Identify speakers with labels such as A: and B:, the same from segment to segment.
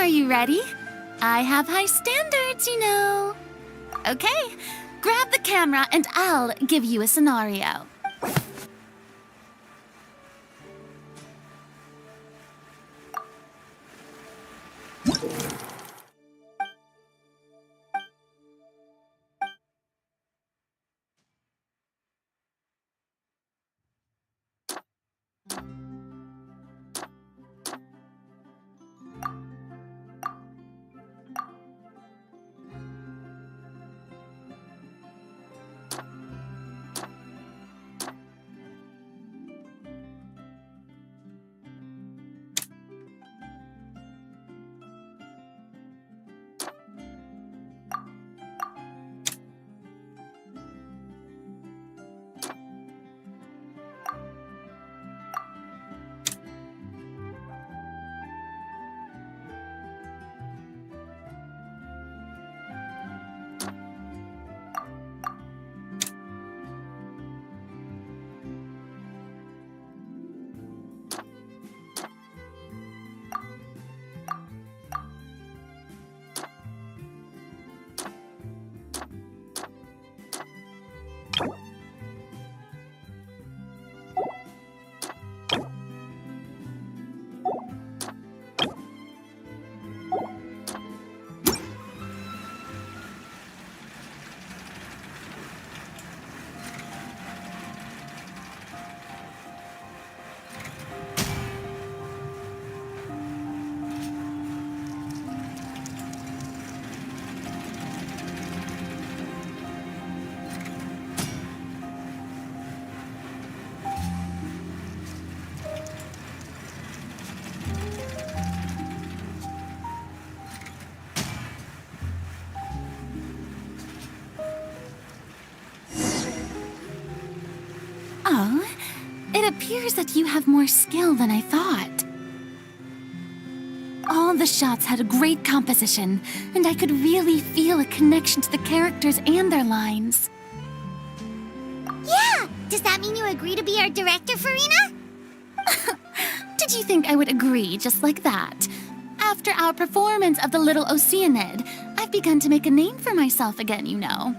A: you ready? I have high standards, you know. Okay, grab the camera and I'll give you a scenario. Oh, it appears that you have more skill than I thought. All the shots had a great composition, and I could really feel a connection to the characters and their lines.
B: Yeah! Does that mean you agree to be our director, Furina?
A: Did you think I would agree just like that? After our performance of The Little Oceanid, I've begun to make a name for myself again, you know.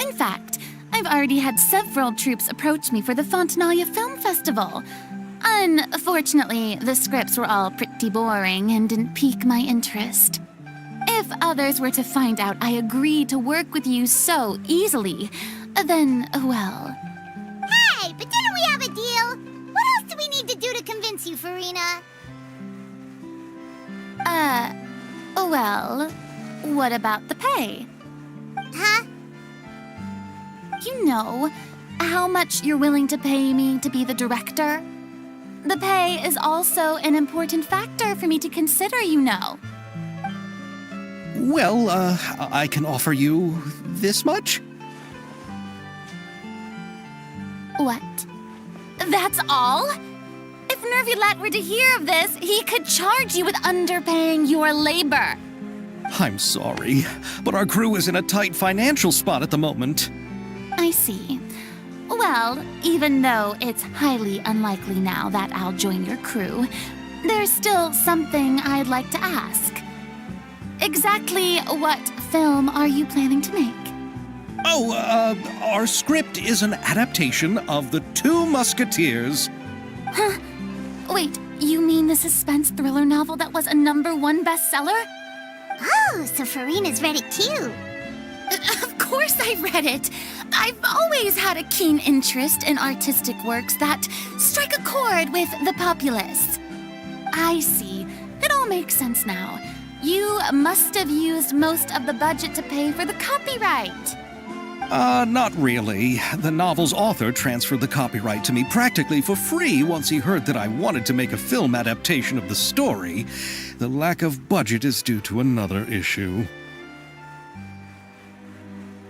A: In fact, I've already had several troupes approach me for the Fontanalia Film Festival. Unfortunately, the scripts were all pretty boring and didn't pique my interest. If others were to find out I agreed to work with you so easily, then, well...
B: Hey, but didn't we have a deal? What else do we need to do to convince you, Furina?
A: Well, what about the pay?
B: Huh?
A: You know, how much you're willing to pay me to be the director? The pay is also an important factor for me to consider, you know.
C: Well, I can offer you this much?
A: What? That's all? If Nervulat were to hear of this, he could charge you with underpaying your labor.
C: I'm sorry, but our crew is in a tight financial spot at the moment.
A: I see. Well, even though it's highly unlikely now that I'll join your crew, there's still something I'd like to ask. Exactly what film are you planning to make?
C: Oh, our script is an adaptation of The Two Musketeers.
A: Huh? Wait, you mean the suspense thriller novel that was a #1 bestseller?
B: Oh, so Furina's read it too.
A: Of course I read it. I've always had a keen interest in artistic works that strike a chord with the populace. I see. It all makes sense now. You must have used most of the budget to pay for the copyright.
C: Not really. The novel's author transferred the copyright to me practically for free once he heard that I wanted to make a film adaptation of the story. The lack of budget is due to another issue.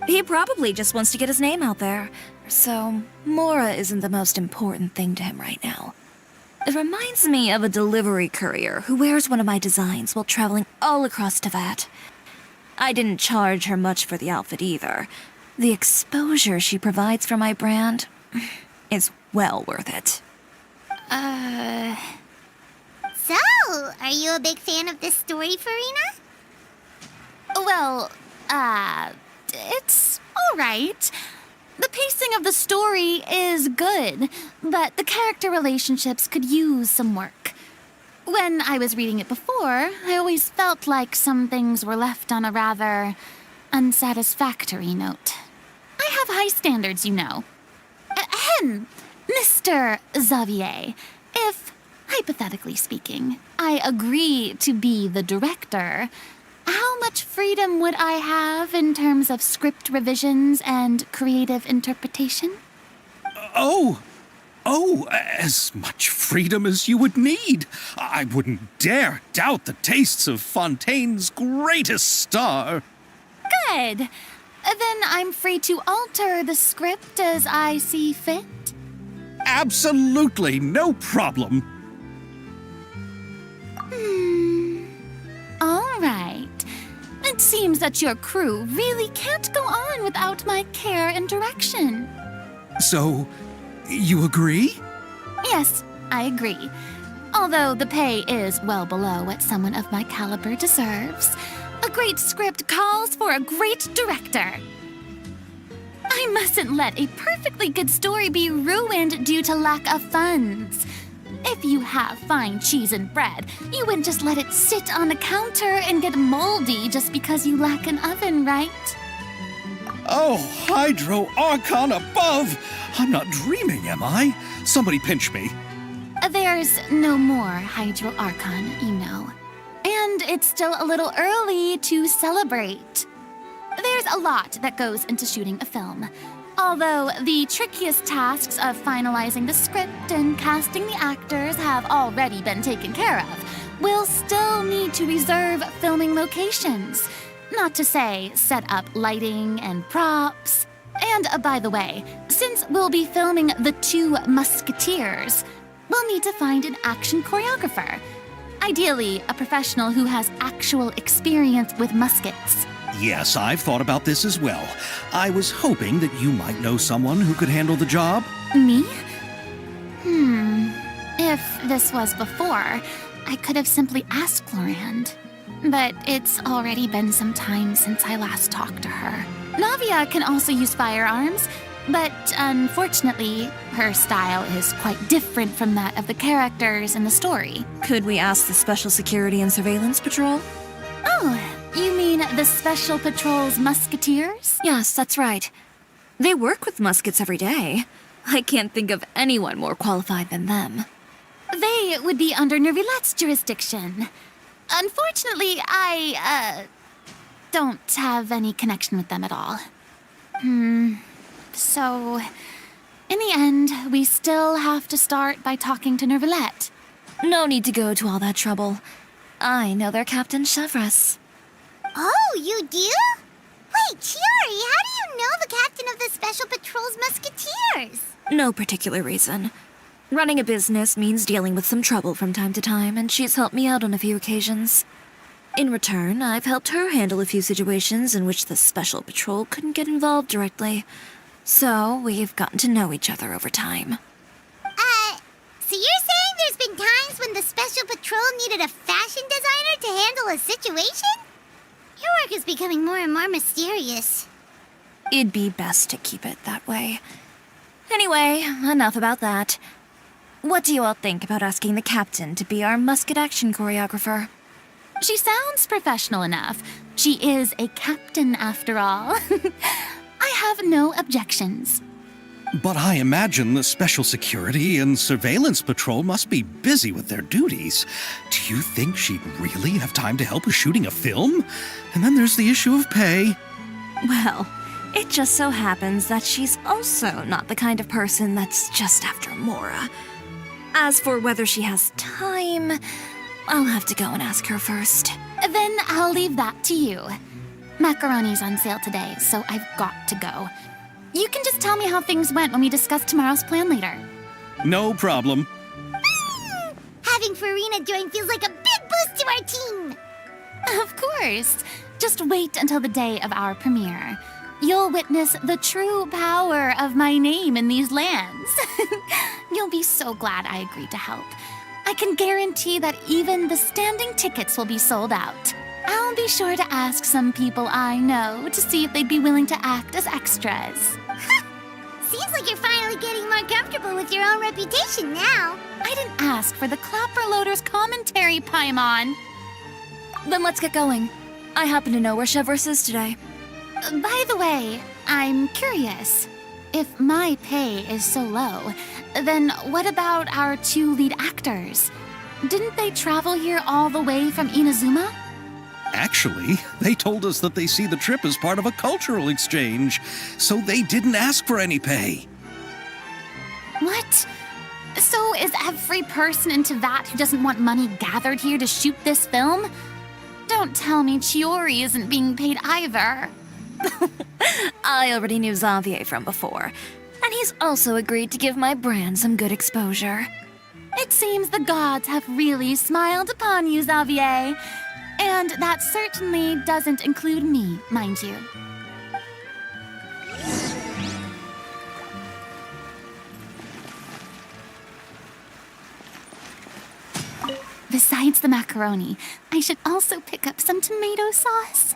D: He probably just wants to get his name out there. So, Mora isn't the most important thing to him right now. It reminds me of a delivery courier who wears one of my designs while traveling all across Teyvat. I didn't charge her much for the outfit either. The exposure she provides for my brand is well worth it.
B: So, are you a big fan of this story, Farina?
A: Well, it's all right. The pacing of the story is good, but the character relationships could use some work. When I was reading it before, I always felt like some things were left on a rather unsatisfactory note. I have high standards, you know. Ahem, Mr. Xavier, if, hypothetically speaking, I agree to be the director, how much freedom would I have in terms of script revisions and creative interpretation?
C: Oh, as much freedom as you would need. I wouldn't dare doubt the tastes of Fontaine's greatest star.
A: Good. Then I'm free to alter the script as I see fit.
C: Absolutely no problem.
A: All right. It seems that your crew really can't go on without my care and direction.
C: So, you agree?
A: Yes, I agree. Although the pay is well below what someone of my caliber deserves, a great script calls for a great director. I mustn't let a perfectly good story be ruined due to lack of funds. If you have fine cheese and bread, you wouldn't just let it sit on the counter and get moldy just because you lack an oven, right?
C: Oh, Hydro Archon above! I'm not dreaming, am I? Somebody pinch me.
A: There's no more Hydro Archon, you know. And it's still a little early to celebrate. There's a lot that goes into shooting a film. Although the trickiest tasks of finalizing the script and casting the actors have already been taken care of, we'll still need to reserve filming locations. Not to say set up lighting and props. And by the way, since we'll be filming The Two Musketeers, we'll need to find an action choreographer. Ideally, a professional who has actual experience with muskets.
C: Yes, I've thought about this as well. I was hoping that you might know someone who could handle the job.
A: Me? If this was before, I could have simply asked Florand. But it's already been some time since I last talked to her. Navia can also use firearms, but unfortunately, her style is quite different from that of the characters in the story.
D: Could we ask the Special Security and Surveillance Patrol?
A: Oh, you mean the Special Patrol's Musketeers?
D: Yes, that's right. They work with muskets every day. I can't think of anyone more qualified than them.
A: They would be under Nervilette's jurisdiction. Unfortunately, I don't have any connection with them at all. So, in the end, we still have to start by talking to Nervilette.
D: No need to go to all that trouble. I know their Captain Chevres.
B: Oh, you do? Wait, Chiori, how do you know the captain of the Special Patrol's Musketeers?
D: No particular reason. Running a business means dealing with some trouble from time to time, and she's helped me out on a few occasions. In return, I've helped her handle a few situations in which the Special Patrol couldn't get involved directly. So, we've gotten to know each other over time.
B: So you're saying there's been times when the Special Patrol needed a fashion designer to handle a situation? Your work is becoming more and more mysterious.
D: It'd be best to keep it that way. Anyway, enough about that. What do you all think about asking the captain to be our musket action choreographer?
A: She sounds professional enough. She is a captain, after all. I have no objections.
C: But I imagine the Special Security and Surveillance Patrol must be busy with their duties. Do you think she'd really have time to help with shooting a film? And then there's the issue of pay.
D: Well, it just so happens that she's also not the kind of person that's just after Mora. As for whether she has time, I'll have to go and ask her first.
A: Then I'll leave that to you. Macaroni's on sale today, so I've got to go. You can just tell me how things went when we discuss tomorrow's plan later.
C: No problem.
B: Having Farina join feels like a big boost to our team.
A: Of course. Just wait until the day of our premiere. You'll witness the true power of my name in these lands. You'll be so glad I agreed to help. I can guarantee that even the standing tickets will be sold out. I'll be sure to ask some people I know to see if they'd be willing to act as extras.
B: Seems like you're finally getting more comfortable with your own reputation now.
A: I didn't ask for the Clapper Loader's commentary, Paimon.
D: Then let's get going. I happen to know where Chevreuse is today.
A: By the way, I'm curious. If my pay is so low, then what about our 2 lead actors? Didn't they travel here all the way from Inazuma?
C: Actually, they told us that they see the trip as part of a cultural exchange, so they didn't ask for any pay.
A: What? So is every person into that who doesn't want money gathered here to shoot this film? Don't tell me Chiori isn't being paid either.
D: I already knew Xavier from before, and he's also agreed to give my brand some good exposure.
A: It seems the gods have really smiled upon you, Xavier. And that certainly doesn't include me, mind you. Besides the macaroni, I should also pick up some tomato sauce.